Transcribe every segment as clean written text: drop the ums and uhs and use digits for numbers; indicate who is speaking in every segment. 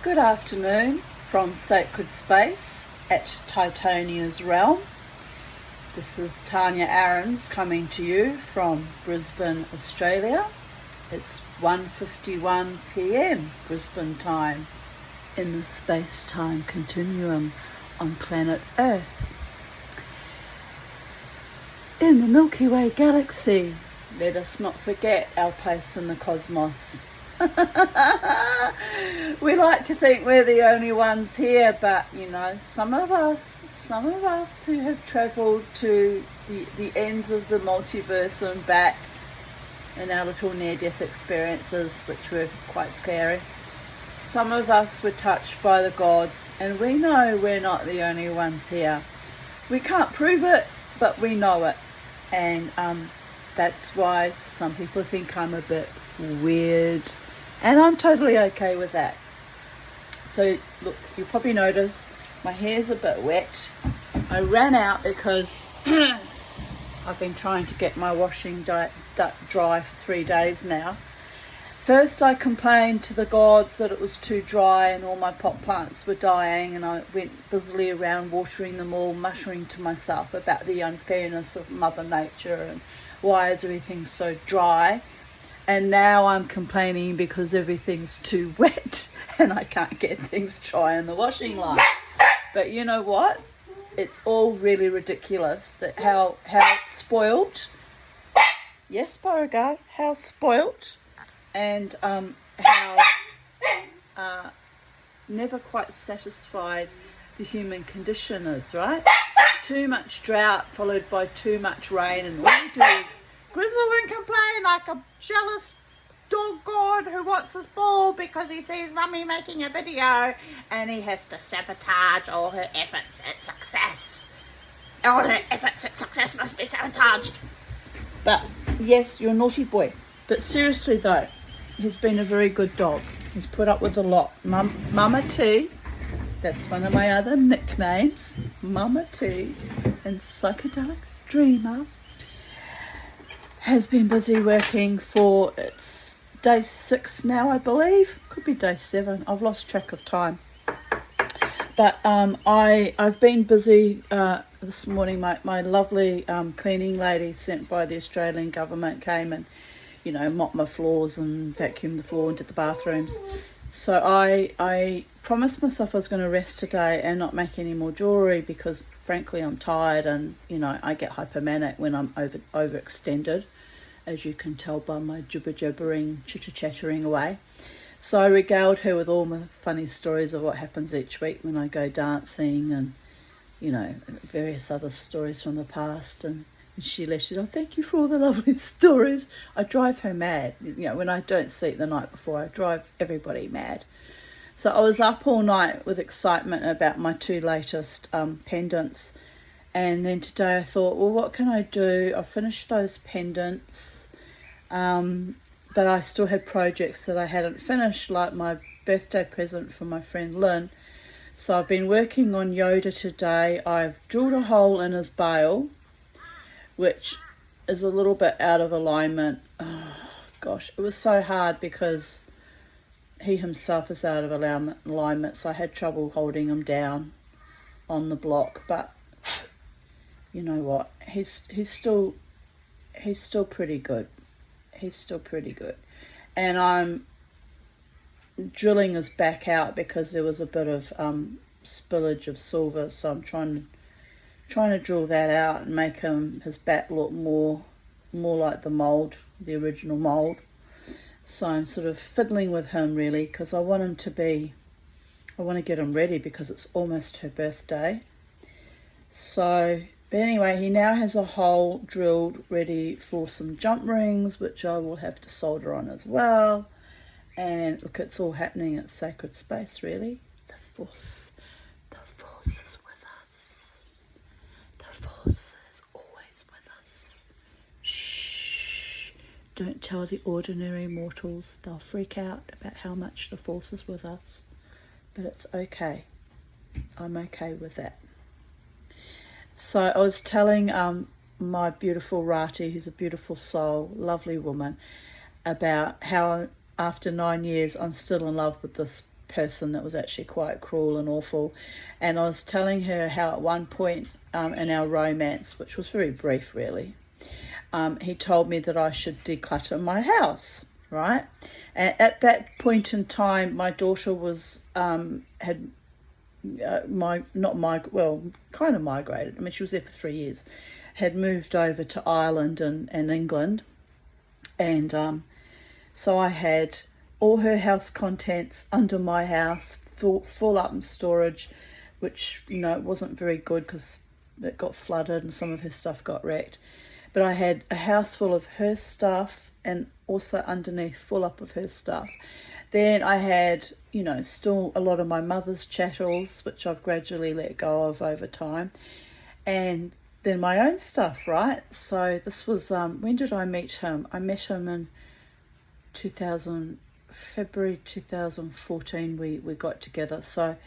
Speaker 1: Good afternoon from Sacred Space at Titania's Realm. This is Tanya Aarons coming to you from Brisbane, Australia. It's 1:51 p.m. Brisbane time in the space-time continuum on planet Earth. In the Milky Way galaxy, let us not forget our place in the cosmos. We like to think we're the only ones here, but you know, some of us who have travelled to the ends of the multiverse and back in our little near-death experiences, which were quite scary. Some of us were touched by the gods, and we know we're not the only ones here. We can't prove it, but we know it, and that's why some people think I'm a bit weird. And I'm totally okay with that. So look, you'll probably notice my hair's a bit wet. I ran out because I've been trying to get my washing dry for 3 days now. First I complained to the gods that it was too dry and all my pot plants were dying, and I went busily around watering them all, muttering to myself about the unfairness of Mother Nature and why is everything so dry. And now I'm complaining because everything's too wet and I can't get things dry in the washing line. But you know what? It's all really ridiculous that how spoilt, yes, Beauregard, how spoilt and how never quite satisfied the human condition is, right? Too much drought followed by too much rain, and all you do is grizzle and complain like a jealous dog god who wants his ball because he sees Mummy making a video and he has to sabotage all her efforts at success. All her efforts at success must be sabotaged. But yes, you're a naughty boy. But seriously though, he's been a very good dog. He's put up with a lot. Mama T, that's one of my other nicknames, Mama T, and Psychedelic Dreamer, has been busy working for its day 6 now, I believe. Could be day 7. I've lost track of time. But I've been busy this morning. My lovely cleaning lady sent by the Australian government came and, you know, mopped my floors and vacuumed the floor and did the bathrooms. So I promised myself I was going to rest today and not make any more jewellery because, frankly, I'm tired and, you know, I get hypomanic when I'm overextended, as you can tell by my jibber-jabbering, chitter-chattering away. So I regaled her with all my funny stories of what happens each week when I go dancing and, you know, various other stories from the past. And she left it, oh, thank you for all the lovely stories. I drive her mad. You know, when I don't sleep the night before, I drive everybody mad. So I was up all night with excitement about my 2 latest pendants. And then today I thought, well, what can I do? I finished those pendants, but I still had projects that I hadn't finished, like my birthday present from my friend Lynn. So I've been working on Yoda today. I've drilled a hole in his bail, which is a little bit out of alignment. Oh, gosh, it was so hard because he himself is out of alignment, so I had trouble holding him down on the block, but you know what? He's still pretty good. He's still pretty good. And I'm drilling his back out because there was a bit of spillage of silver, so I'm trying to drill that out and make his back look more like the mold, the original mold. So I'm sort of fiddling with him really because I want to get him ready because it's almost her birthday. So, but anyway, he now has a hole drilled ready for some jump rings, which I will have to solder on as well. And look, it's all happening at Sacred Space, really. The force is with us. The force is always with us. Shh. Don't tell the ordinary mortals. They'll freak out about how much the force is with us. But it's okay. I'm okay with that. So I was telling my beautiful Rati, who's a beautiful soul, lovely woman, about how after 9 years I'm still in love with this person that was actually quite cruel and awful. And I was telling her how at one point in our romance, which was very brief really, he told me that I should declutter my house, right? And at that point in time, my daughter was had kind of migrated. I mean, she was there for 3 years, had moved over to Ireland and England, and so I had all her house contents under my house, full up in storage, which, you know, it wasn't very good because it got flooded and some of her stuff got wrecked. But I had a house full of her stuff and also underneath full up of her stuff. Then I had, you know, still a lot of my mother's chattels, which I've gradually let go of over time. And then my own stuff, right? So this was, when did I meet him? I met him in February 2014, we got together. So,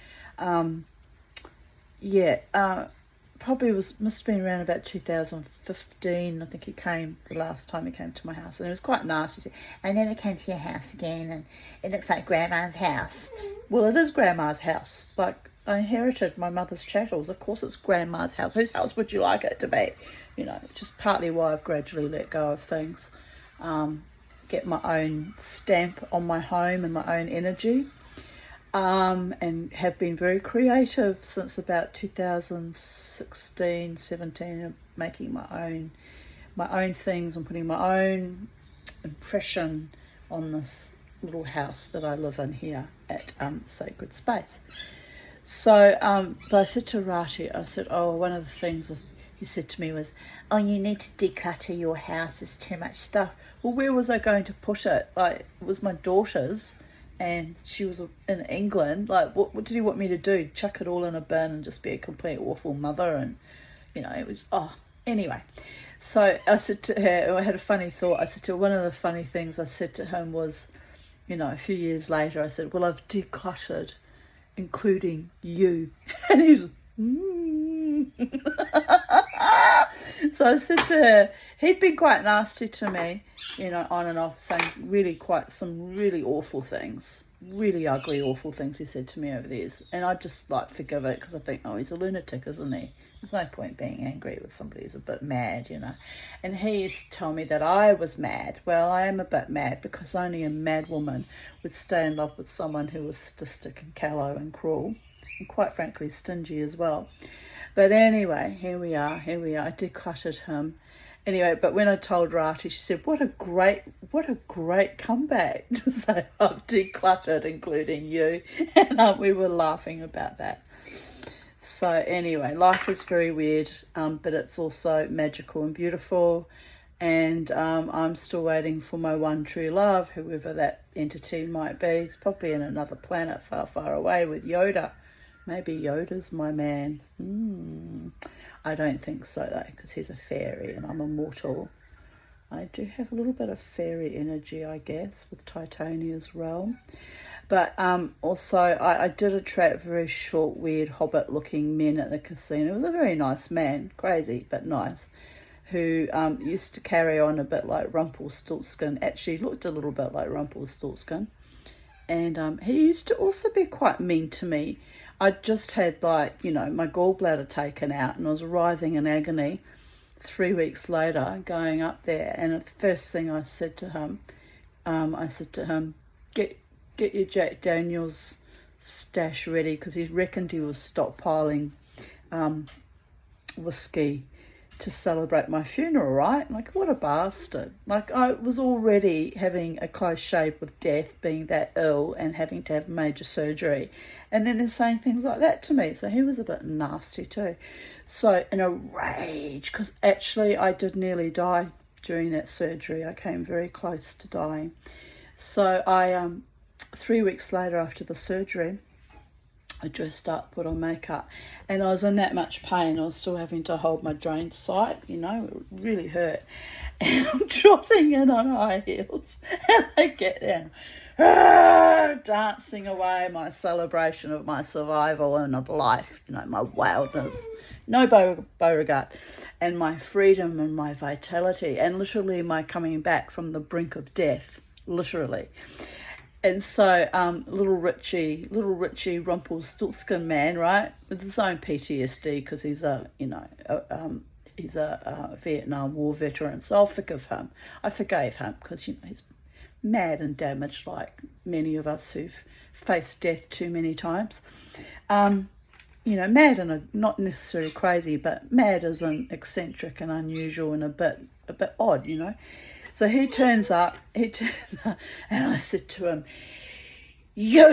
Speaker 1: probably must have been around about 2015. I think he came the last time he came to my house, and it was quite nice. He said, "I never came to your house again, and it looks like Grandma's house." Well, it is Grandma's house. Like, I inherited my mother's chattels. Of course, it's Grandma's house. Whose house would you like it to be? You know, which is partly why I've gradually let go of things. Get my own stamp on my home and my own energy. And have been very creative since about 2016, 17, making my own things and putting my own impression on this little house that I live in here at Sacred Space. So but I said to Rati, I said, one of the things he said to me was, you need to declutter your house, there's too much stuff. Well, where was I going to put it? Like, it was my daughter's, and she was in England. Like, what did he want me to do? Chuck it all in a bin and just be a complete awful mother? And, you know, it was, anyway. So I said to her, I had a funny thought. I said to her, one of the funny things I said to him was, you know, a few years later, I said, well, I've decluttered, including you. And he's, So I said to her, he'd been quite nasty to me, you know, on and off, saying some really awful things, really ugly, awful things he said to me over the years. And I just forgive it because I think, he's a lunatic, isn't he? There's no point being angry with somebody who's a bit mad, you know. And he used to tell me that I was mad. Well, I am a bit mad because only a mad woman would stay in love with someone who was sadistic and callow and cruel, and quite frankly stingy as well. But anyway, here we are. I decluttered him. Anyway, but when I told Rati, she said, what a great comeback to say I've decluttered, including you. And we were laughing about that. So anyway, life is very weird, but it's also magical and beautiful. And I'm still waiting for my one true love, whoever that entity might be. It's probably in another planet far, far away with Yoda. Maybe Yoda's my man. I don't think so, though, because he's a fairy and I'm a mortal. I do have a little bit of fairy energy, I guess, with Titania's realm. But also, I did attract very short, weird, hobbit-looking men at the casino. It was a very nice man, crazy, but nice, who used to carry on a bit like Rumpelstiltskin. Actually looked a little bit like Rumpelstiltskin. And he used to also be quite mean to me. I just had, my gallbladder taken out and I was writhing in agony 3 weeks later going up there. And the first thing I said to him, get your Jack Daniels stash ready, because he reckoned he was stockpiling whiskey to celebrate my funeral, right? Like, what a bastard. Like, I was already having a close shave with death, being that ill and having to have major surgery. And then they're saying things like that to me. So he was a bit nasty too. So in a rage, because actually I did nearly die during that surgery. I came very close to dying. So I, 3 weeks later after the surgery, I dressed up, put on makeup, and I was in that much pain. I was still having to hold my drained sight, you know, it really hurt. And I'm trotting in on high heels, and I get down, dancing away my celebration of my survival and of life, you know, my wildness, no Beauregard, and my freedom and my vitality, and literally my coming back from the brink of death, literally. And so little Richie Rumpelstiltskin man, right, with his own PTSD because he's he's a Vietnam War veteran, so I forgave him because he's mad and damaged like many of us who've faced death too many times. Mad and not necessarily crazy, but mad as in eccentric and unusual and a bit odd, So he turns up, and I said to him, "You,"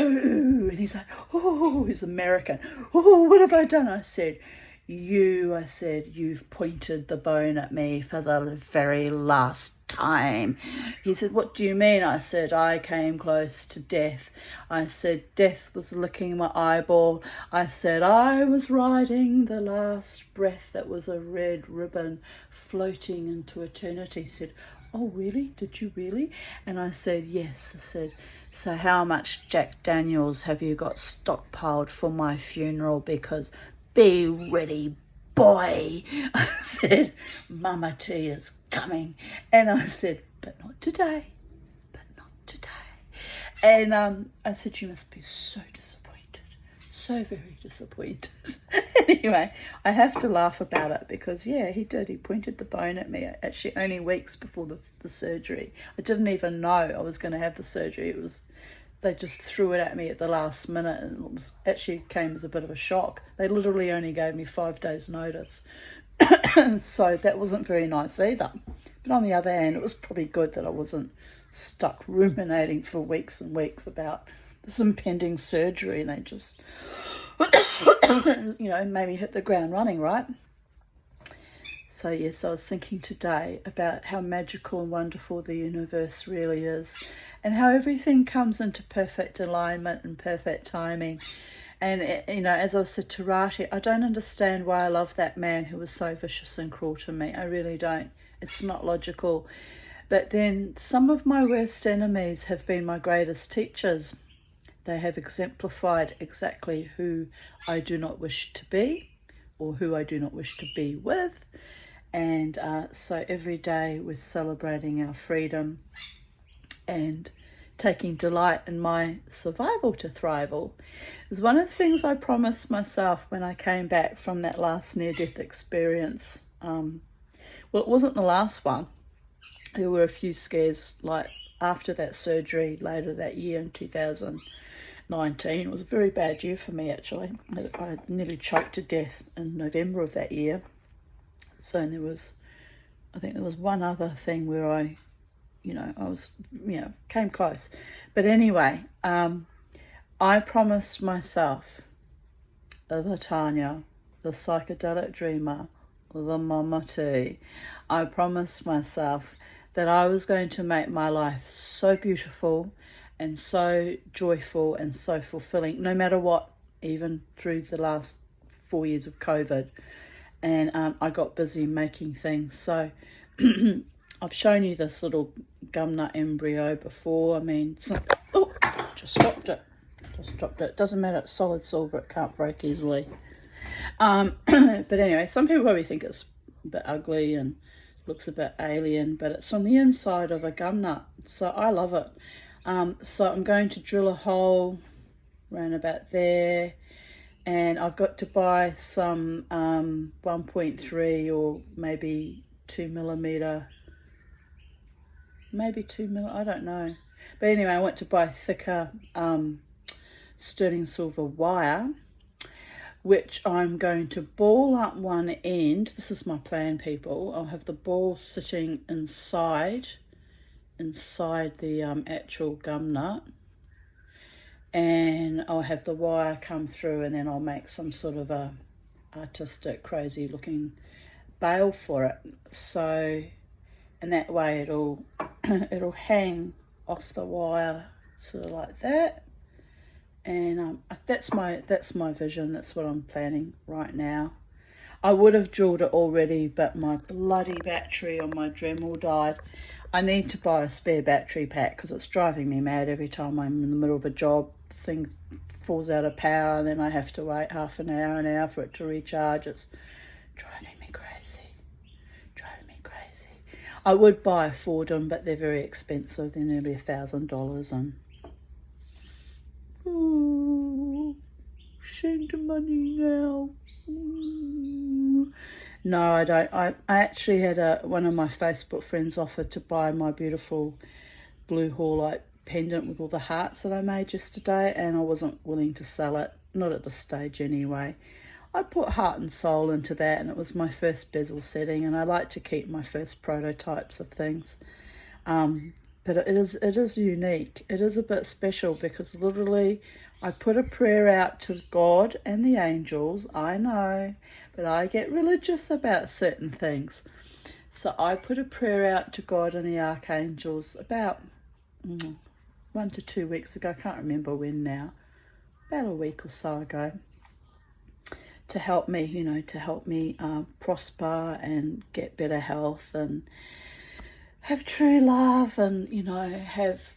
Speaker 1: and he's like, "Oh," he's American. "Oh, what have I done?" I said, "You've pointed the bone at me for the very last time." He said, "What do you mean?" I said, "I came close to death." I said, "Death was licking my eyeball." I said, "I was riding the last breath that was a red ribbon floating into eternity." He said, "Oh, really? Did you really?" And I said, "Yes." I said, "So how much Jack Daniels have you got stockpiled for my funeral? Because be ready, boy." I said, "Mama T is coming." And I said, "But not today, but not today." And I said, "You must be so disappointed, so very disappointed." Anyway, I have to laugh about it because, yeah, he did. He pointed the bone at me actually only weeks before the surgery. I didn't even know I was going to have the surgery. They just threw it at me at the last minute, and actually came as a bit of a shock. They literally only gave me 5 days notice. So that wasn't very nice either. But on the other hand, it was probably good that I wasn't stuck ruminating for weeks and weeks about this impending surgery, and they just, made me hit the ground running, right? So yes, I was thinking today about how magical and wonderful the universe really is, and how everything comes into perfect alignment and perfect timing. And, as I said to Rati, I don't understand why I love that man who was so vicious and cruel to me. I really don't. It's not logical. But then some of my worst enemies have been my greatest teachers. They have exemplified exactly who I do not wish to be, or who I do not wish to be with. And so every day we're celebrating our freedom and taking delight in my survival to thrival. It was one of the things I promised myself when I came back from that last near-death experience. Well, it wasn't the last one. There were a few scares like after that surgery later that year in 2019. It was a very bad year for me, actually. I nearly choked to death in November of that year. So I think there was one other thing where I came close. But anyway, I promised myself, the Tanya, the psychedelic dreamer, the Mama T, I promised myself that I was going to make my life so beautiful and so joyful and so fulfilling, no matter what, even through the last 4 years of COVID. And I got busy making things. So I've shown you this little gumnut embryo before. I mean, just dropped it. Doesn't matter, it's solid silver, it can't break easily. But anyway, some people probably think it's a bit ugly and looks a bit alien, but it's from the inside of a gumnut, so I love it. So I'm going to drill a hole around about there, and I've got to buy some 1.3 or maybe 2 millimeter, I don't know. But anyway, I went to buy thicker sterling silver wire, which I'm going to ball up one end. This is my plan, people. I'll have the ball sitting inside the actual gum nut, and I'll have the wire come through, and then I'll make some sort of a artistic, crazy looking bail for it. So, and that way it'll hang off the wire, sort of like that. And that's my vision. That's what I'm planning right now. I would have drilled it already, but my bloody battery on my Dremel died. I need to buy a spare battery pack because it's driving me mad every time I'm in the middle of a job. Thing falls out of power, and then I have to wait half an hour for it to recharge. It's driving me crazy. I would buy a Fordham, but they're very expensive. They're nearly $1,000, and send money now. No, I don't. I actually had one of my Facebook friends offer to buy my beautiful blue Hawlite pendant with all the hearts that I made yesterday, and I wasn't willing to sell it, not at this stage anyway. I put heart and soul into that, and it was my first bezel setting, and I like to keep my first prototypes of things. But it is unique. It is a bit special because literally I put a prayer out to God and the angels. I know, but I get religious about certain things. So I put a prayer out to God and the archangels about 1 to 2 weeks ago. I can't remember when now. About a week or so ago. To help me, prosper and get better health and have true love and, have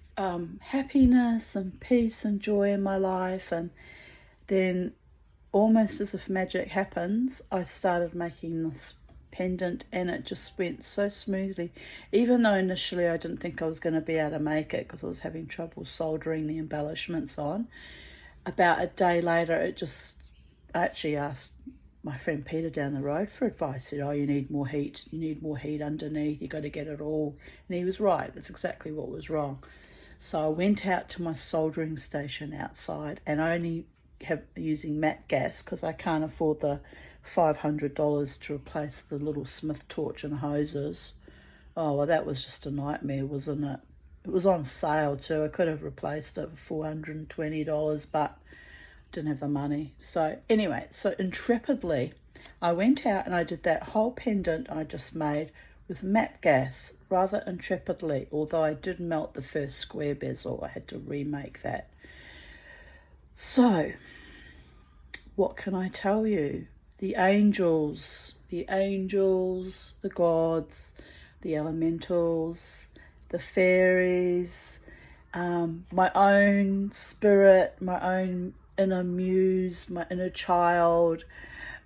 Speaker 1: happiness and peace and joy in my life. And then almost as if magic happens, I started making this pendant and it just went so smoothly. Even though initially I didn't think I was going to be able to make it because I was having trouble soldering the embellishments on. About a day later, I actually asked my friend Peter down the road for advice. He said, you need more heat. You need more heat underneath. You got to get it all. And he was right. That's exactly what was wrong. So I went out to my soldering station outside, and I only have using matte gas because I can't afford the $500 to replace the little Smith torch and hoses. Oh, well, that was just a nightmare, wasn't it? It was on sale too. I could have replaced it for $420, but didn't have the money. So anyway, so intrepidly I went out and I did that whole pendant I just made with matte gas, rather intrepidly, although I did melt the first square bezel. I had to remake that. So what can I tell you? The angels, the gods, the elementals, the fairies, my own spirit, my own inner muse, my inner child,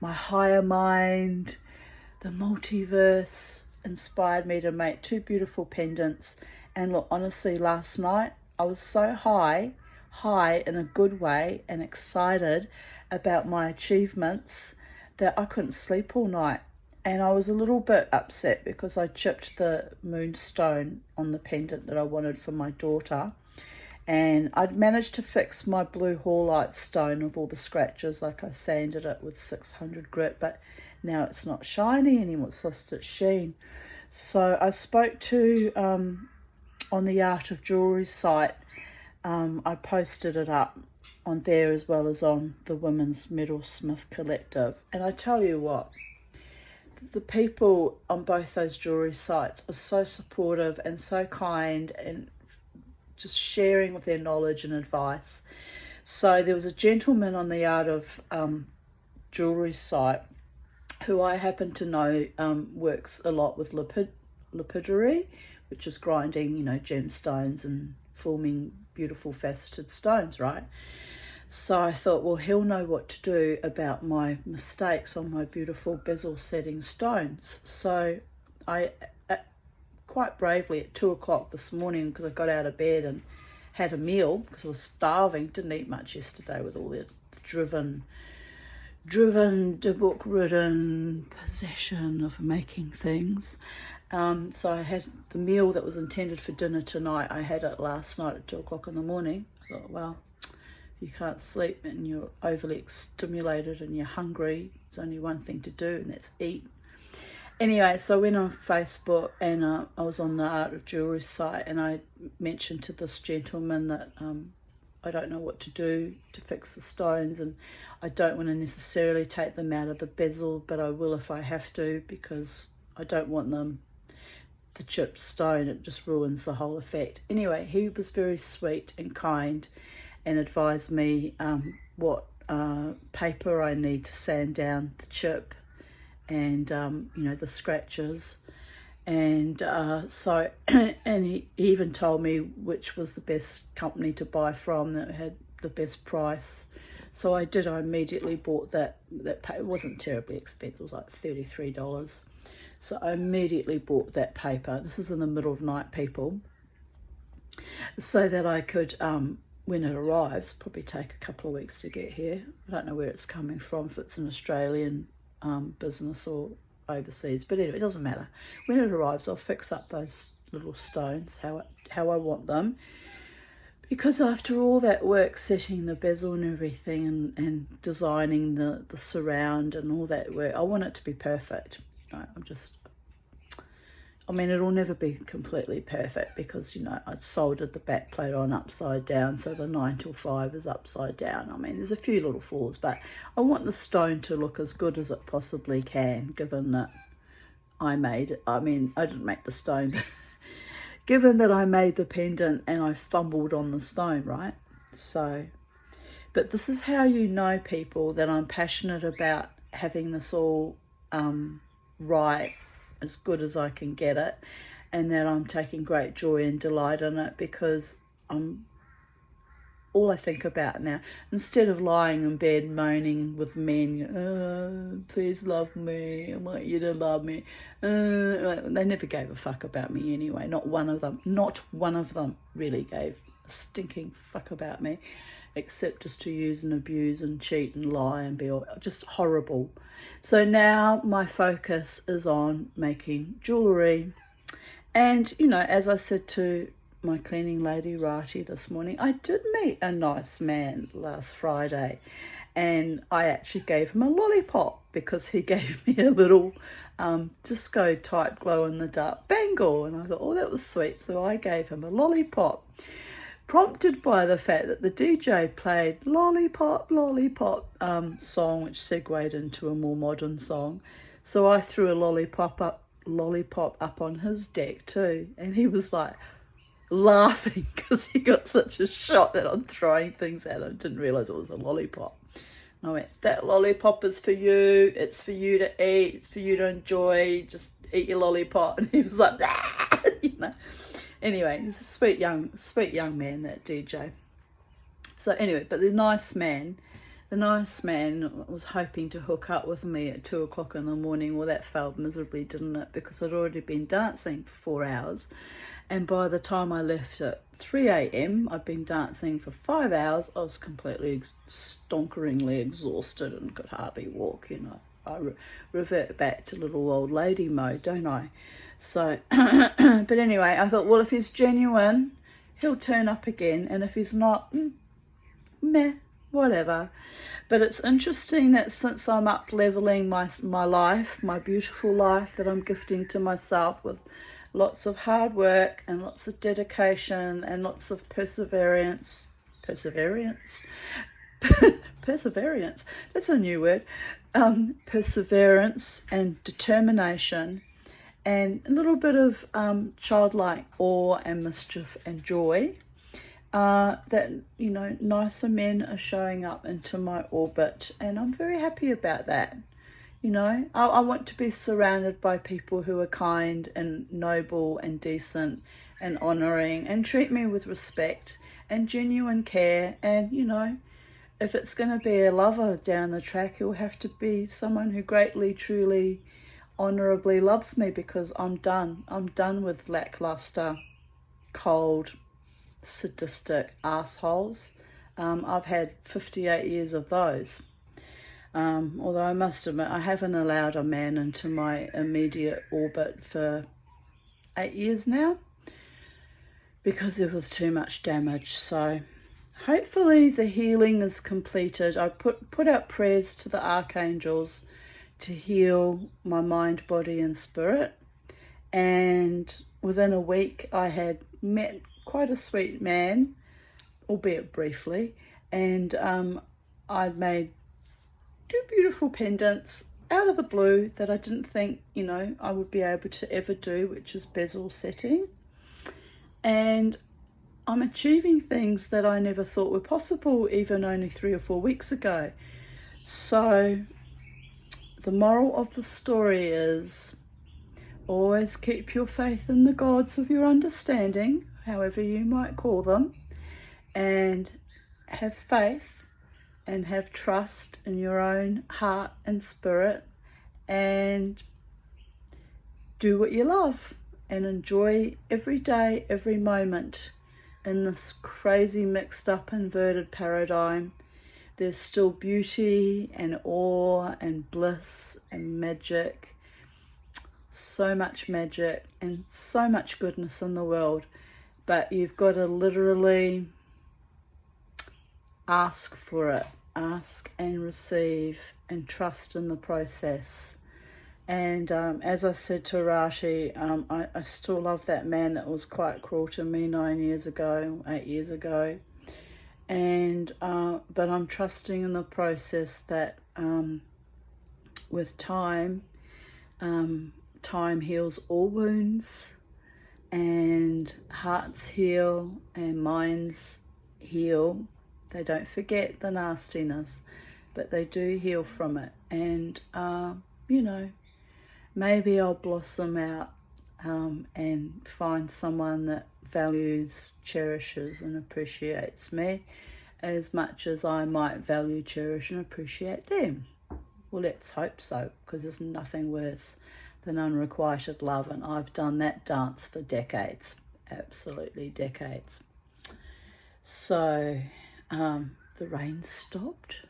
Speaker 1: my higher mind, the multiverse inspired me to make 2 beautiful pendants. And look, honestly, last night I was so high in a good way and excited about my achievements that I couldn't sleep all night. And I was a little bit upset because I chipped the moonstone on the pendant that I wanted for my daughter. And I'd managed to fix my blue Hawlite stone of all the scratches, like I sanded it with 600 grit, but now it's not shiny anymore, it's lost its sheen. So I spoke to, on the Art of Jewellery site, I posted it up on there as well as on the Women's Metalsmith Collective. And I tell you what, the people on both those jewellery sites are so supportive and so kind and just sharing with their knowledge and advice. So there was a gentleman on the Art of Jewellery site who I happen to know works a lot with lapidary, which is grinding, gemstones and forming beautiful faceted stones, right? So I thought, well, he'll know what to do about my mistakes on my beautiful bezel setting stones. So I quite bravely at 2 o'clock this morning, because I got out of bed and had a meal because I was starving, didn't eat much yesterday with all the driven, book-ridden possession of making things. So I had the meal that was intended for dinner tonight. I had it last night at 2 o'clock in the morning. I thought, well, if you can't sleep and you're overly stimulated and you're hungry, there's only one thing to do, and that's eat. Anyway, so I went on Facebook and I was on the Art of Jewellery site, and I mentioned to this gentleman that I don't know what to do to fix the stones, and I don't want to necessarily take them out of the bezel, but I will if I have to, because I don't want the chipped stone. It just ruins the whole effect. Anyway, he was very sweet and kind and advised me what paper I need to sand down the chip and the scratches, and so and he even told me which was the best company to buy from that had the best price. So I did. I immediately bought that it wasn't terribly expensive, it was like $33. So I immediately bought that paper. This is in the middle of night, people, so that I could when it arrives, probably take a couple of weeks to get here. I don't know where it's coming from, if it's an Australian business or overseas, but anyway, it doesn't matter. When it arrives, I'll fix up those little stones how I want them, because after all that work setting the bezel and everything and designing the surround and all that work, I want it to be perfect. I mean, it'll never be completely perfect because, I soldered the back plate on upside down, so the 9 till 5 is upside down. I mean, there's a few little flaws, but I want the stone to look as good as it possibly can, given that I didn't make the stone, given that I made the pendant and I fumbled on the stone, right? So, but this is how you know, people, that I'm passionate about having this all right, as good as I can get it, and that I'm taking great joy and delight in it, because all I think about now, instead of lying in bed moaning with men, please love me, I want you to love me, they never gave a fuck about me anyway. Not one of them really gave a stinking fuck about me, except just to use and abuse and cheat and lie and be all just horrible. So now my focus is on making jewellery. And, as I said to my cleaning lady, Rati, this morning, I did meet a nice man last Friday, and I actually gave him a lollipop because he gave me a little disco type glow-in-the-dark bangle. And I thought, oh, that was sweet. So I gave him a lollipop, prompted by the fact that the DJ played Lollipop, Lollipop song, which segued into a more modern song. So I threw a lollipop up on his deck too, and he was like laughing because he got such a shock that I'm throwing things at him. Didn't realise it was a lollipop. And I went, that lollipop is for you, it's for you to eat, it's for you to enjoy, just eat your lollipop. And he was like, Anyway, he's a sweet young man, that DJ. So anyway, but the nice man was hoping to hook up with me at 2 o'clock in the morning. Well, that failed miserably, didn't it? Because I'd already been dancing for 4 hours. And by the time I left at 3 a.m, I'd been dancing for 5 hours. I was completely stonkeringly exhausted and could hardly walk, I revert back to little old lady mode, don't I? So, but anyway, I thought, well, if he's genuine, he'll turn up again. And if he's not, meh, whatever. But it's interesting that since I'm up-leveling my life, my beautiful life that I'm gifting to myself with lots of hard work and lots of dedication and lots of perseverance, that's a new word, perseverance and determination, and a little bit of childlike awe and mischief and joy, that, nicer men are showing up into my orbit, and I'm very happy about that. I want to be surrounded by people who are kind and noble and decent and honouring and treat me with respect and genuine care. And, if it's going to be a lover down the track, he'll have to be someone who greatly, truly, honourably loves me, because I'm done. I'm done with lacklustre, cold, sadistic assholes. I've had 58 years of those. Although I must admit, I haven't allowed a man into my immediate orbit for 8 years now, because there was too much damage. So hopefully the healing is completed. I put out prayers to the archangels to heal my mind, body and spirit. And within a week, I had met quite a sweet man, albeit briefly. And I'd made 2 beautiful pendants out of the blue that I didn't think, I would be able to ever do, which is bezel setting. And I'm achieving things that I never thought were possible, even only 3 or 4 weeks ago. So the moral of the story is, always keep your faith in the gods of your understanding, however you might call them, and have faith and have trust in your own heart and spirit, and do what you love and enjoy every day, every moment, in this crazy mixed up inverted paradigm, there's still beauty and awe and bliss and magic, so much magic and so much goodness in the world. But you've got to literally ask for it, ask and receive, and trust in the process. And as I said to Rati, I still love that man that was quite cruel to me 8 years ago. And but I'm trusting in the process that with time, time heals all wounds, and hearts heal and minds heal. They don't forget the nastiness, but they do heal from it. And maybe I'll blossom out and find someone that values, cherishes and appreciates me as much as I might value, cherish and appreciate them. Well, let's hope so, because there's nothing worse than unrequited love, and I've done that dance for decades, absolutely decades. So the rain stopped.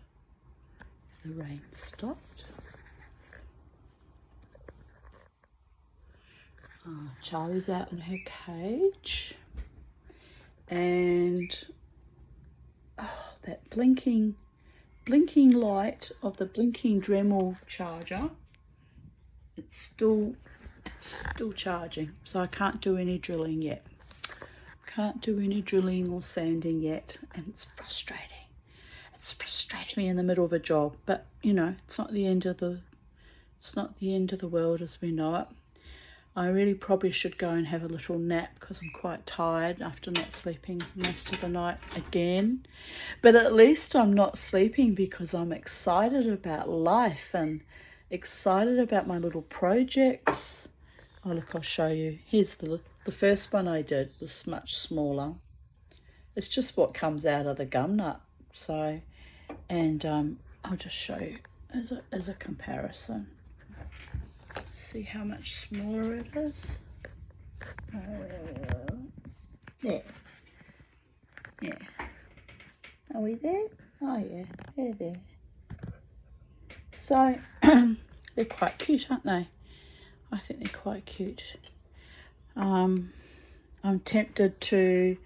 Speaker 1: Charlie's out in her cage, and that blinking light of the blinking Dremel charger, it's still charging, so I can't do any drilling yet. Can't do any drilling or sanding yet, and it's frustrating. It's frustrating me in the middle of a job, but it's not the end of the world as we know it. I really probably should go and have a little nap because I'm quite tired after not sleeping most of the night again. But at least I'm not sleeping because I'm excited about life and excited about my little projects. Oh, look, I'll show you. Here's the first one I did was much smaller. It's just what comes out of the gum nut. So, and I'll just show you as a comparison. See how much smaller it is. There. Yeah. Are we there? Oh yeah, they're there. So they're quite cute, aren't they? I think they're quite cute. I'm tempted to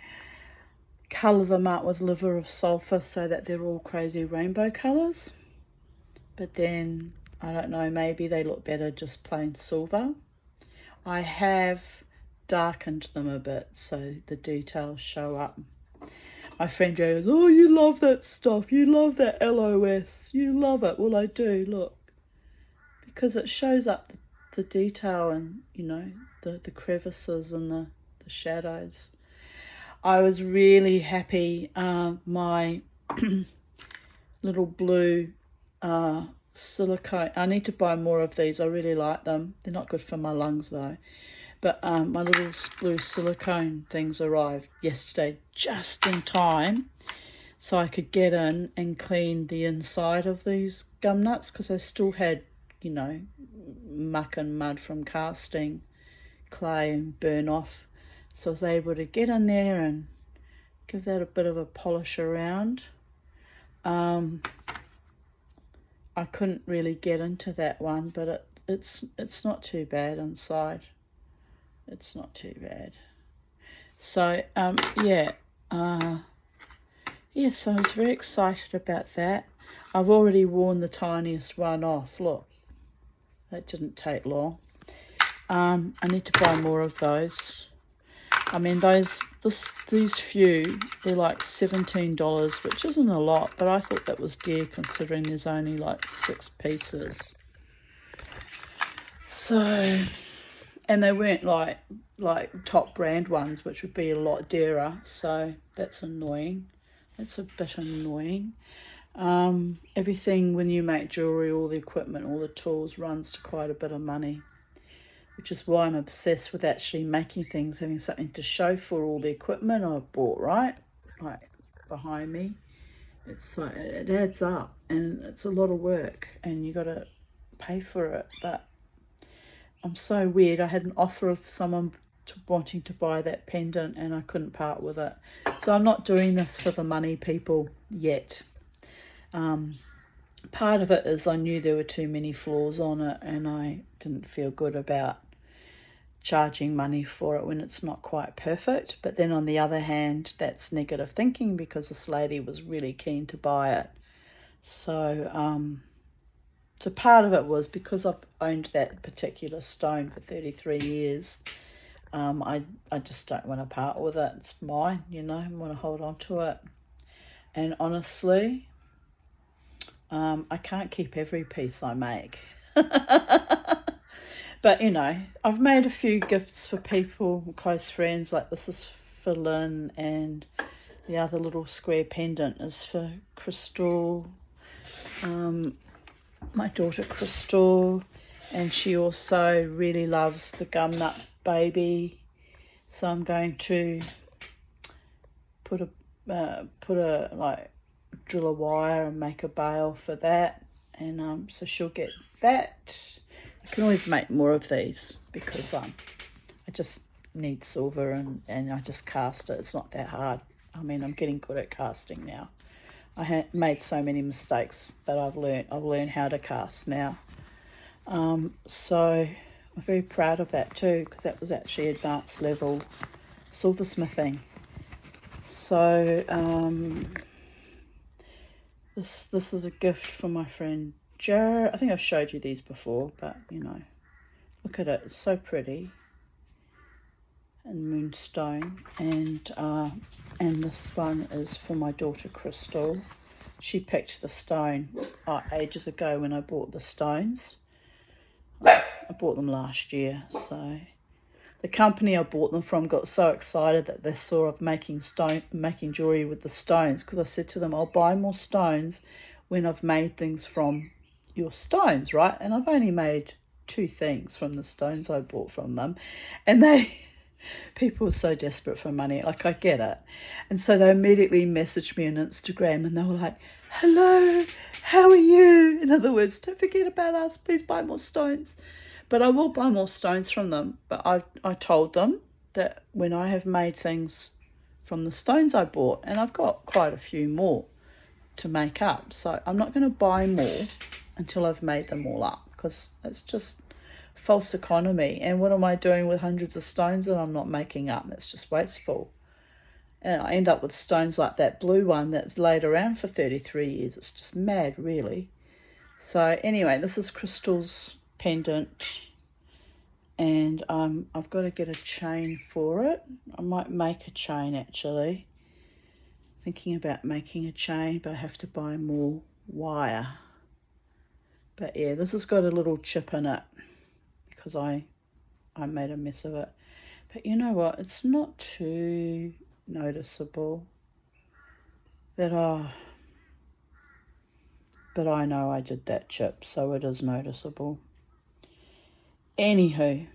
Speaker 1: colour them up with liver of sulphur so that they're all crazy rainbow colours. But then, I don't know, maybe they look better just plain silver. I have darkened them a bit so the details show up. My friend Jo goes, oh, you love that stuff. You love that LOS. You love it. Well, I do, look. Because it shows up the detail and, the crevices and the shadows. I was really happy. My little blue silicone. I need to buy more of these. I really like them. They're not good for my lungs though. But my little blue silicone things arrived yesterday just in time so I could get in and clean the inside of these gum nuts because I still had, muck and mud from casting clay and burn off. So I was able to get in there and give that a bit of a polish around. I couldn't really get into that one, but it's not too bad inside. It's not too bad. So so I was very excited about that. I've already worn the tiniest one off. Look, that didn't take long. I need to buy more of those. I mean, these few, they're like $17, which isn't a lot, but I thought that was dear considering there's only like 6 pieces. So, and they weren't like top brand ones, which would be a lot dearer. So that's annoying. That's a bit annoying. Everything when you make jewellery, all the equipment, all the tools runs to quite a bit of money, which is why I'm obsessed with actually making things, having something to show for all the equipment I've bought, right? Like behind me. It's like, it adds up and it's a lot of work and you got to pay for it. But I'm so weird. I had an offer of someone wanting to buy that pendant, and I couldn't part with it. So I'm not doing this for the money, people, yet. Part of it is I knew there were too many flaws on it, and I didn't feel good about charging money for it when it's not quite perfect. But then on the other hand, that's negative thinking, because this lady was really keen to buy it. So so part of it was because I've owned that particular stone for 33 years. I just don't want to part with it. It's mine, you know. I want to hold on to it. And honestly, I can't keep every piece I make. But, you know, I've made a few gifts for people, close friends. Like this is for Lynn, and the other little square pendant is for Crystal, my daughter Crystal. And she also really loves the gum nut baby. So I'm going to put a like drill a wire and make a bail for that. And so she'll get that. I can always make more of these because I just need silver and I just cast it. It's not that hard. I mean, I'm getting good at casting now. I made so many mistakes, but I've learned how to cast now. So I'm very proud of that too, because that was actually advanced level silversmithing. So this is a gift from my friend Jared. I think I've showed you these before, but you know, look at it. It's so pretty. And moonstone. And this one is for my daughter Crystal. She picked the stone ages ago when I bought the stones. I bought them last year. So the company I bought them from got so excited that they saw of making jewelry with the stones, because I said to them, I'll buy more stones when I've made things from your stones, right? And I've only made 2 things from the stones I bought from them. And people are so desperate for money. Like, I get it. And so they immediately messaged me on Instagram and they were like, hello, how are you? In other words, don't forget about us. Please buy more stones. But I will buy more stones from them. But I told them that when I have made things from the stones I bought, and I've got quite a few more to make up. So I'm not going to buy more until I've made them all up, because it's just false economy. And what am I doing with hundreds of stones that I'm not making up? That's just wasteful. And I end up with stones like that blue one that's laid around for 33 years. It's just mad, really. So anyway, this is Crystal's pendant, and I've got to get a chain for it. I might make a chain, actually. Thinking about making a chain, but I have to buy more wire. But yeah, this has got a little chip in it because I made a mess of it. But you know what? It's not too noticeable. But I know I did that chip, so it is noticeable. Anywho,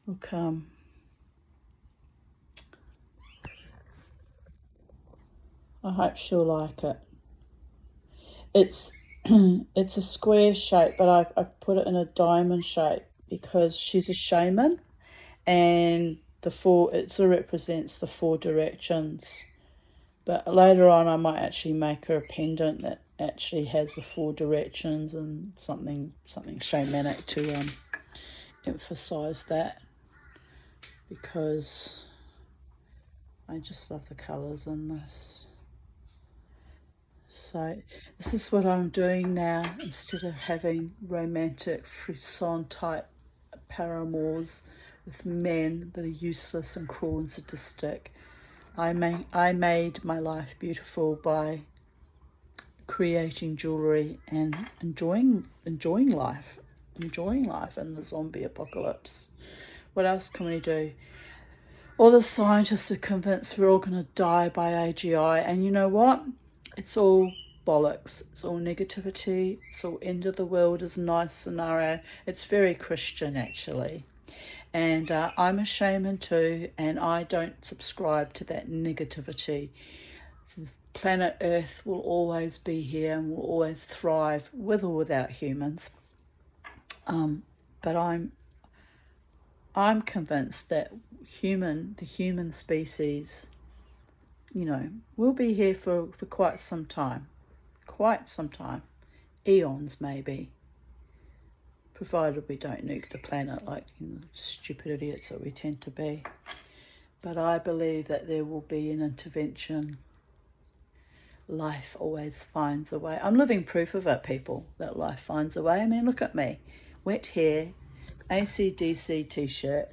Speaker 1: look, I hope she'll like it. It's it's a square shape, but I put it in a diamond shape because she's a shaman, and it represents the 4 directions. But later on, I might actually make her a pendant that actually has the 4 directions and something shamanic to emphasize that, because I just love the colors in this. So this is what I'm doing now. Instead of having romantic frisson type paramours with men that are useless and cruel and sadistic, I made my life beautiful by creating jewelry and enjoying life in the zombie apocalypse. What else can we do? All the scientists are convinced we're all going to die by AGI, and you know what? It's all bollocks. It's all negativity. It's all end of the world is a nice scenario. It's very Christian, actually. And I'm a shaman too, and I don't subscribe to that negativity. Planet Earth will always be here and will always thrive with or without humans. But I'm convinced that the human species, will be here for quite some time. Quite some time. Eons, maybe. Provided we don't nuke the planet like stupid idiots that we tend to be. But I believe that there will be an intervention. Life always finds a way. I'm living proof of it, people, that life finds a way. I mean, look at me. Wet hair, AC/DC t-shirt,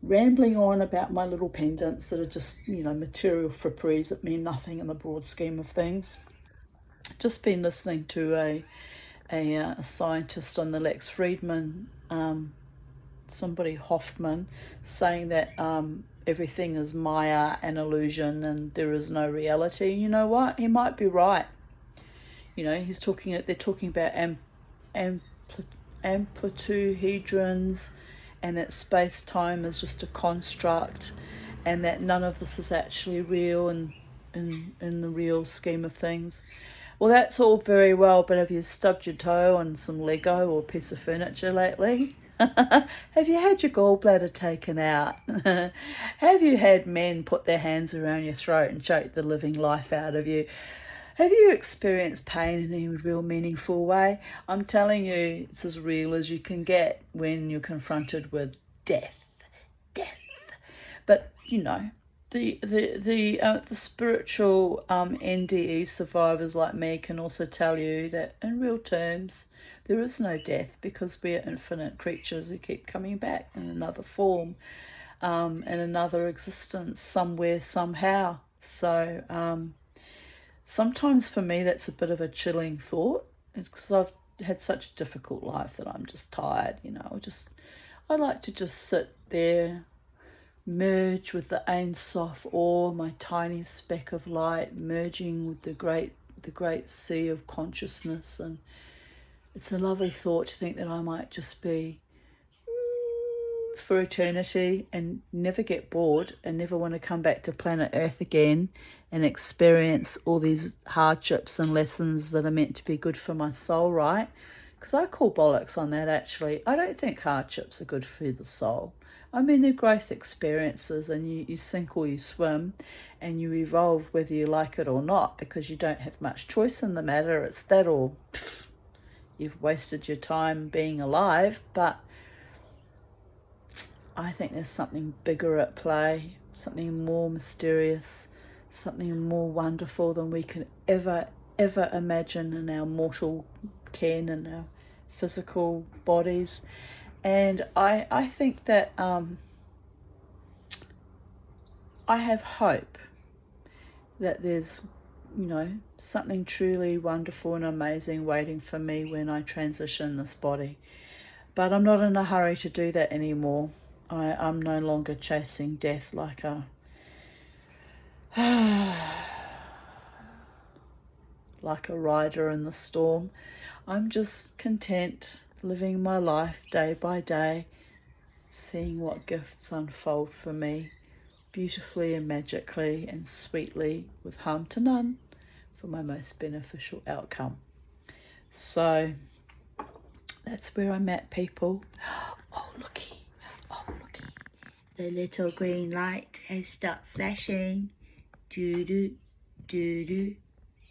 Speaker 1: rambling on about my little pendants that are just, material fripperies that mean nothing in the broad scheme of things. Just been listening to a scientist on the Lex Friedman, somebody Hoffman, saying that everything is Maya and illusion and there is no reality. You know what? He might be right. They're talking about amplitude-hedrons, and that space-time is just a construct, and that none of this is actually real in the real scheme of things. Well, that's all very well, but have you stubbed your toe on some Lego or a piece of furniture lately? Have you had your gallbladder taken out? Have you had men put their hands around your throat and choke the living life out of you? Have you experienced pain in any real meaningful way? I'm telling you, it's as real as you can get when you're confronted with death. But, the spiritual NDE survivors like me can also tell you that in real terms there is no death, because we are infinite creatures who keep coming back in another form, in another existence, somewhere, somehow. So sometimes for me that's a bit of a chilling thought. It's because I've had such a difficult life that I'm just tired. I like to just sit there, merge with the Ein Sof Or, my tiny speck of light, merging with the great sea of consciousness. And it's a lovely thought to think that I might just be for eternity and never get bored and never want to come back to planet Earth again and experience all these hardships and lessons that are meant to be good for my soul, right? Because I call bollocks on that, actually. I don't think hardships are good for the soul. I mean, they're growth experiences, and you sink or you swim, and you evolve whether you like it or not, because you don't have much choice in the matter. It's that or you've wasted your time being alive. But I think there's something bigger at play, something more mysterious, something more wonderful than we can ever imagine in our mortal ken and our physical bodies. And I think that I have hope that there's, something truly wonderful and amazing waiting for me when I transition this body. But I'm not in a hurry to do that anymore. I'm no longer chasing death like a like a rider in the storm. I'm just content living my life day by day, seeing what gifts unfold for me beautifully and magically and sweetly with harm to none for my most beneficial outcome. So that's where I'm at, people. Oh, looky. The little green light has stopped flashing. Doo-doo, doo-doo,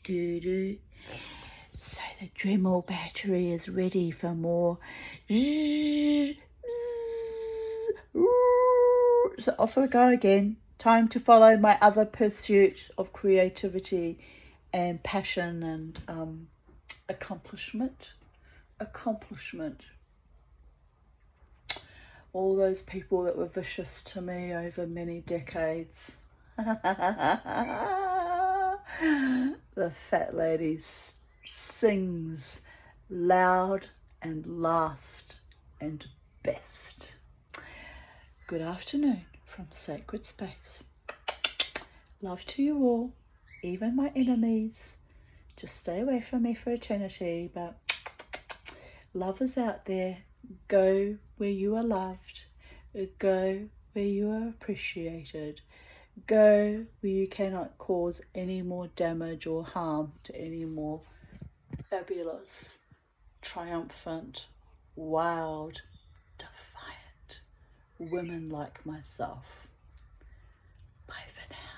Speaker 1: doo-doo. So the Dremel battery is ready for more. So off I go again. Time to follow my other pursuit of creativity and passion and accomplishment. All those people that were vicious to me over many decades. The fat lady sings loud and last and best. Good afternoon from Sacred Space. Love to you all, even my enemies. Just stay away from me for eternity, but love is out there. Go where you are loved. Go where you are appreciated. Go where you cannot cause any more damage or harm to any more fabulous, triumphant, wild, defiant women like myself. Bye for now.